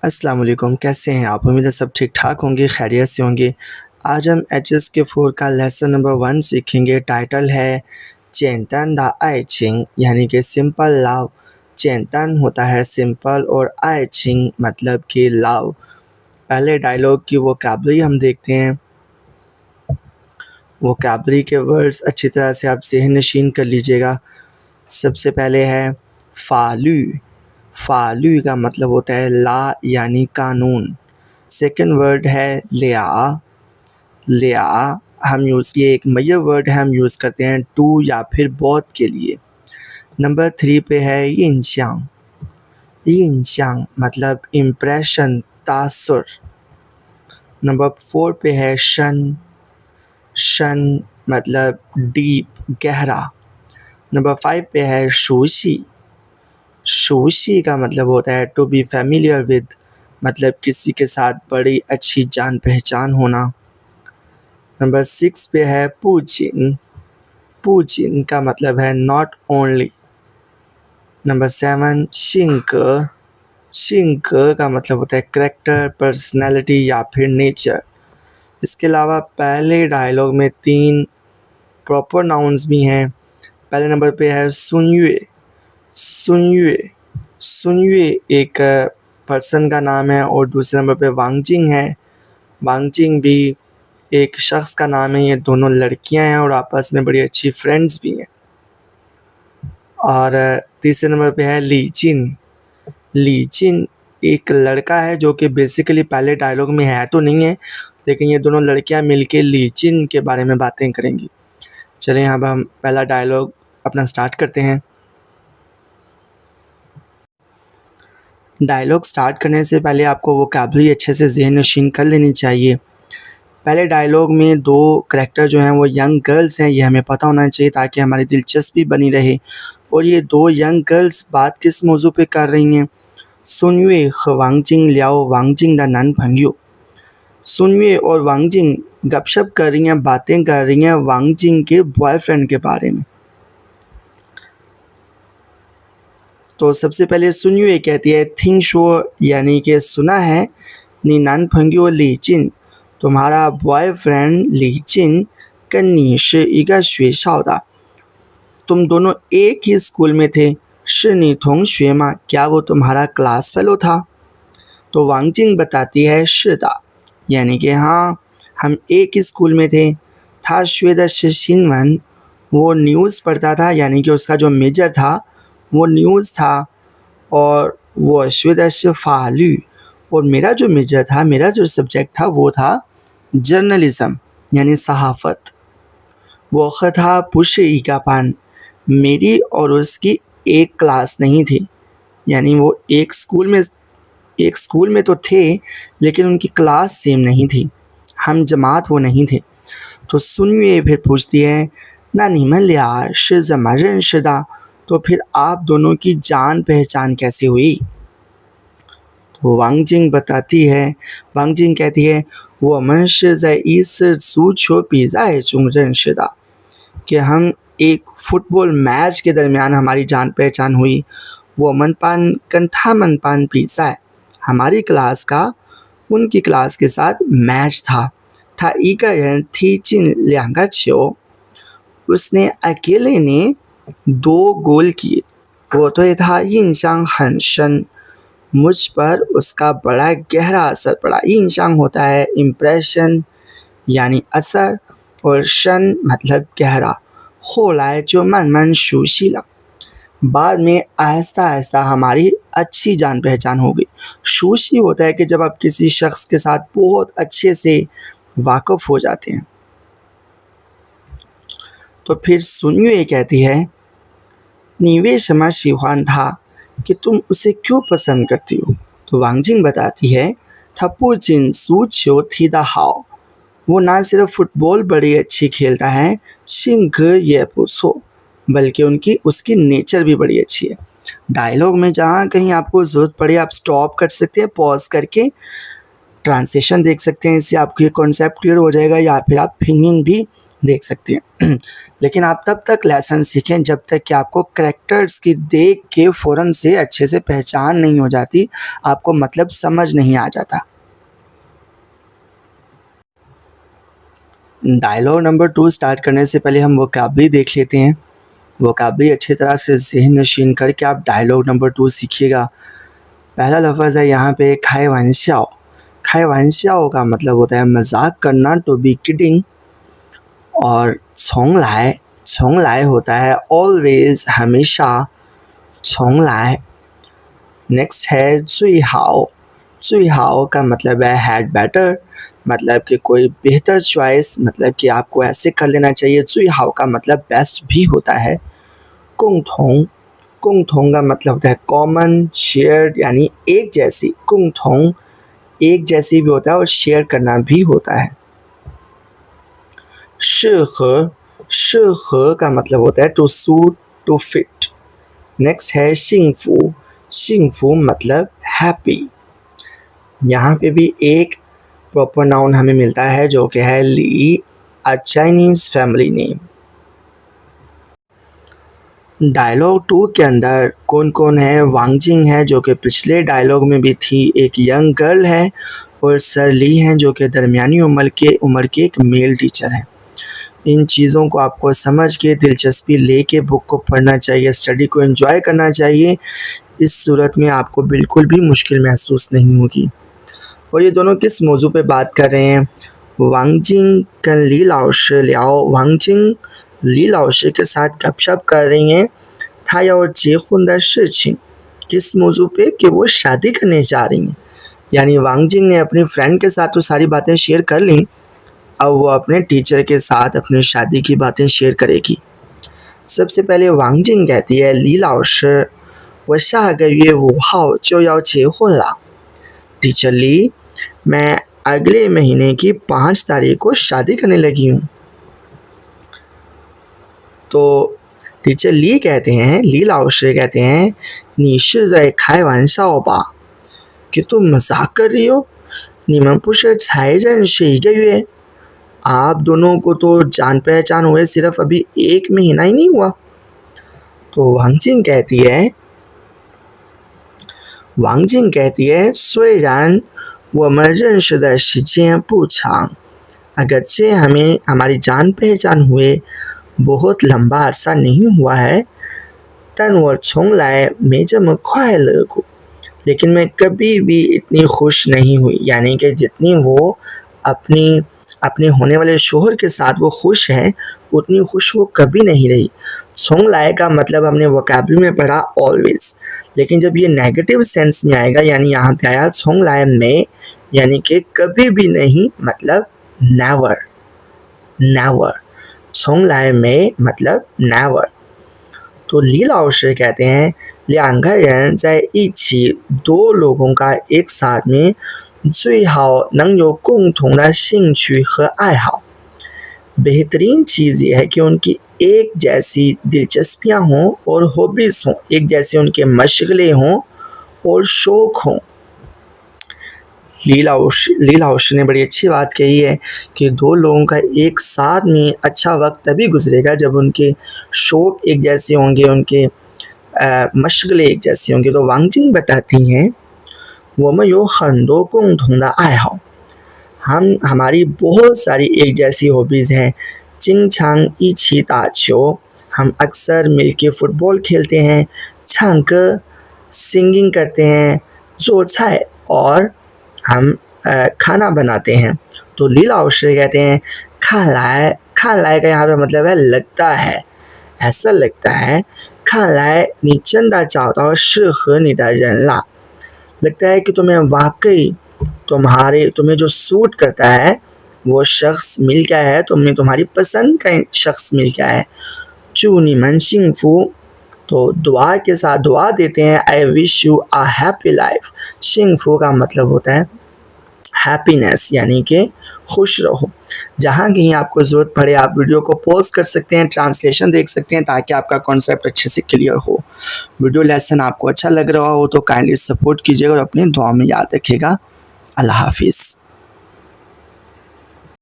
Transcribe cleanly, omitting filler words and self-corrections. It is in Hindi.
अस्सलाम वालेकुम, कैसे हैं आप? उम्मीद है सब ठीक-ठाक होंगे, खैरियत से होंगे। आज हम HSK 4 का लेसन नंबर 1 सीखेंगे। टाइटल है 简单的爱情 यानी कि सिंपल लव। 简单 होता है सिंपल और 爱情 मतलब कि लव। पहले डायलॉग की वोकैब्युलरी हम देखते हैं। वोकैब्युलरी के वर्ड्स अच्छी तरह से आप ज़हन-नशीन कर लीजिएगा। सबसे पहले है फ़ालू। फ़ालू का मतलब होता है लॉ यानी कानून। सेकंड वर्ड है लिया। लिया ये एक मेजर वर्ड है, हम यूज़ करते हैं टू या फिर बोथ के लिए। नंबर 3 पे है यिनश्यांग। यिनश्यांग मतलब इम्प्रेशन, तासुर। नंबर 4 पे है शन। शन मतलब डीप, गहरा। नंबर 5 पे है शूशी। शूशी का मतलब होता है टू बी फैमिलियर विद, मतलब किसी के साथ बड़ी अच्छी जान पहचान होना। नंबर 6 पे है पूजिन। पूजिन का मतलब है नॉट ओनली। नंबर 7 शिंग। शिंग का मतलब होता है करैक्टर, पर्सनैलिटी या फिर नेचर। इसके अलावा पहले डायलॉग में 3 प्रॉपर नाउन्स भी हैं। पहले नंबर पे है सुनयुए। सुनयुए सुनयुए एक पर्सन का नाम है और दूसरे नंबर पे वांगजिंग है। वांगजिंग भी एक शख्स का नाम है। ये दोनों लड़कियां हैं और आपस में बड़ी अच्छी फ्रेंड्स भी हैं। और तीसरे नंबर पे है लीचिन। लीचिन एक लड़का है जो कि बेसिकली पहले डायलॉग में है तो नहीं है, लेकिन ये दोनों लड़कियां मिलके लीचिन के बारे में बातें करेंगी। चलिए अब हम पहला डायलॉग अपना स्टार्ट करते हैं। डायलॉग स्टार्ट करने से पहले आपको वोकैब्युलरी अच्छे से ज़हन-नशीन कर लेनी चाहिए। पहले डायलॉग में 2 करैक्टर जो हैं वो यंग गर्ल्स हैं, ये हमें पता होना चाहिए ताकि हमारी दिलचस्पी बनी रहे। और ये 2 यंग गर्ल्स बात किस मौजू पे कर रही हैं? सुनयुए和王晶聊王晶的男朋友। सुनयुए और वांगजिंग गपशप कर रही हैं, बातें कर रही हैं वांगजिंग के बॉयफ्रेंड के बारे में। तो सबसे पहले सुनयुए कहती है थिंग शो यानी कि सुना है, नी नान फंगियो लीजिन, तुम्हारा बॉयफ्रेंड लीजिन跟你是一个学校的, तुम दोनों एक ही स्कूल में थे। 是你同学吗? क्या वो तुम्हारा क्लास फेलो था? तो वांगजिंग बताती है 是的 यानी कि हाँ, हम एक ही स्कूल में थे। था 学的是新闻, वो न्यूज़ पढ़ता था यानी कि उसका जो मेजर था वो न्यूज़ था। और वो 学的是法律, और मेरा जो मेजर था, मेरा जो सब्जेक्ट था वो था जर्नलिज्म यानी सहाफ़त। वो था 不是一个班, मेरी और उसकी एक क्लास नहीं थी, यानी वो एक स्कूल में तो थे लेकिन उनकी क्लास सेम नहीं थी, हम जमात वो नहीं थे। तो सुनयुए फिर पूछती है ना नीमन लिया शि ज़मा रेंशिदा, तो फिर आप दोनों की जान पहचान कैसे हुई? तो वांगजिंग कहती है वो मन शि ज़ै इस सूछो पिज़ाए चुंग रेंशिदा, कि हम एक फुटबॉल मैच के दरमियान हमारी जान पहचान हुई। वो मनपान कंथा मनपान पिज़ाए, हमारी क्लास का उनकी क्लास के साथ मैच था। था इका रन थी चिन ल्यांगा छियो, उसने अकेले ने 2 गोल किए। वो तो ये था यिनश्यांग हनशन, मुझ पर उसका बड़ा गहरा असर पड़ा। यिनश्यांग होता है इम्प्रेशन यानी असर, और शन मतलब गहरा। होलाय जो मन मन शूशीला, बाद में आहिस्ता आहिस्ता हमारी अच्छी जान पहचान हो गई। शूशी होता है कि जब आप किसी शख्स के साथ बहुत अच्छे से वाकिफ हो जाते हैं। तो फिर सुनयुए कहती है नी वे शमा शिवान था, कि तुम उसे क्यों पसंद करती हो? तो वांगजिंग बताती है था पुजिन सू छियो थी दा हाओ, वो ना सिर्फ फुटबॉल बड़ी अच्छी खेलता है, शिंग ये पूछो, बल्कि उसकी नेचर भी बड़ी अच्छी है। डायलॉग में जहाँ कहीं आपको ज़रूरत पड़े आप स्टॉप कर सकते हैं, पॉज करके ट्रांसलेशन देख सकते हैं, इससे आपको ये कॉन्सेप्ट क्लियर हो जाएगा, या फिर आप फिंगिंग भी देख सकते हैं। लेकिन आप तब तक लेसन सीखें जब तक कि आपको कैरेक्टर्स की देख के फ़ौरन से अच्छे से पहचान नहीं हो जाती, आपको मतलब समझ नहीं आ जाता। डायलॉग नंबर 2 स्टार्ट करने से पहले हम वोकैबुलरी देख लेते हैं। वोकैबुलरी अच्छी तरह से ज़हन नशीन करके आप डायलॉग नंबर 2 सीखिएगा। पहला लफ्ज़ है यहाँ पे खाए वानश्याओ। खाए वानश्याओ का मतलब होता है मजाक करना, टू बी किडिंग। और छोंग लाए होता है ऑलवेज, हमेशा, छोंग लाए। नेक्स्ट है जुई हाओ का मतलब है हैड बेटर, मतलब कि कोई बेहतर चॉइस, मतलब कि आपको ऐसे कर लेना चाहिए। जुई हाओ का मतलब बेस्ट भी होता है। कुंग थोंग का मतलब होता है कॉमन, शेयर्ड, यानी एक जैसी। कुंग थोंग एक जैसी भी होता है और शेयर करना भी होता है। श का मतलब होता है to suit, to fit. Next है शिंगफू मतलब हैप्पी। यहाँ पे भी एक प्रॉपर नाउन हमें मिलता है जो कि है Li, a Chinese family name. Dialogue 2 के अंदर कौन कौन है? वांगजिंग है जो कि पिछले डायलॉग में भी थी, एक यंग गर्ल है, और सर ली हैं जो कि दरमियानी उम्र के एक मेल टीचर हैं। इन चीज़ों को आपको समझ के दिलचस्पी लेके बुक को पढ़ना चाहिए, स्टडी को एंजॉय करना चाहिए। इस सूरत में आपको बिल्कुल भी मुश्किल महसूस नहीं होगी। और ये दोनों किस मौजू पे बात कर रहे हैं? वांगजिंग कन ली लाओशी लियाओ, वांगजिंग ली लाओशी के साथ गपशप कर रही हैं। था याओ जेखुन दा शिचिंग, किस मौजू पे? कि वो शादी करने जा रही हैं। यानी वांगजिंग ने अपनी फ्रेंड के साथ तो सारी बातें शेयर कर ली, अब वो अपने टीचर के साथ अपनी शादी की बातें शेयर करेगी। सबसे पहले वांगजिंग कहती है ली लाओशी, वो 下个月5号就要结婚了。टीचर ली, मैं अगले महीने की 5 तारीख को शादी करने लगी हूँ। तो टीचर ली कहते हैं, ली लाओशी कहते हैं, 你是在开玩笑吧? कि तुम मजाक कर रही हो? 你们不是才认识1个月? आप दोनों को तो जान पहचान हुए सिर्फ अभी 1 महीना ही नहीं हुआ। तो वांगजिंग कहती है 虽然我们认识的时间不长, अगरचे हमारी जान पहचान हुए बहुत लंबा अरसा नहीं हुआ है, 但我从来没这么快乐过, लेकिन मैं कभी भी इतनी खुश नहीं हुई। यानी कि जितनी वो अपने होने वाले शोहर के साथ वो खुश है, उतनी खुश वो कभी नहीं रही। छोंग लाए का मतलब हमने वोकैबुलरी में पढ़ा ऑलवेज, लेकिन जब ये नेगेटिव सेंस में आएगा, यानी यहाँ पे आया छोंग लाए में, यानी कि कभी भी नहीं, मतलब नेवर। छोंग लाए में मतलब नेवर। तो ली लाओशी कहते हैं 2个人在一起, 2 लोगों का एक साथ में, 最好能有共同的兴趣和爱好, बेहतरीन चीज़ ये है कि उनकी एक जैसी दिलचस्पियाँ हों और हॉबीज़ हों, एक जैसे उनके मशगले हों और शौक़ हों। ली लाओशी ने बड़ी अच्छी बात कही है कि 2 लोगों का एक साथ में अच्छा वक्त तभी गुजरेगा जब उनके शौक़ एक जैसे होंगे, उनके मशगले एक जैसे होंगे। तो वांगजिंग बताती हैं 我们有很多共同的爱好, हमारी बहुत सारी एक जैसी हॉबीज़ हैं। 经常一起打球, हम अक्सर मिलके फुटबॉल खेलते हैं। 唱歌, सिंगिंग करते हैं। 做菜, और हम खाना बनाते हैं। तो ली लाओशी कहते हैं 看来का यहाँ पे मतलब है लगता है, ऐसा लगता है। 看来你真的找到适合你的人了, लगता है कि तुम्हें वाकई तुम्हें जो सूट करता है वो शख्स मिल गया है, तुम्हारी पसंद का शख्स मिल गया है। 祝你们幸福, तो दुआ के साथ दुआ देते हैं I wish you a happy life. शिंगफू का मतलब होता है हैप्पीनेस, यानी कि खुश रहो। जहाँ कहीं आपको ज़रूरत पड़े आप वीडियो को पॉज कर सकते हैं, ट्रांसलेशन देख सकते हैं, ताकि आपका कॉन्सेप्ट अच्छे से क्लियर हो। वीडियो लेसन आपको अच्छा लग रहा हो तो काइंडली सपोर्ट कीजिएगा और अपनी दुआ में याद रखिएगा। अल्लाह हाफिज़।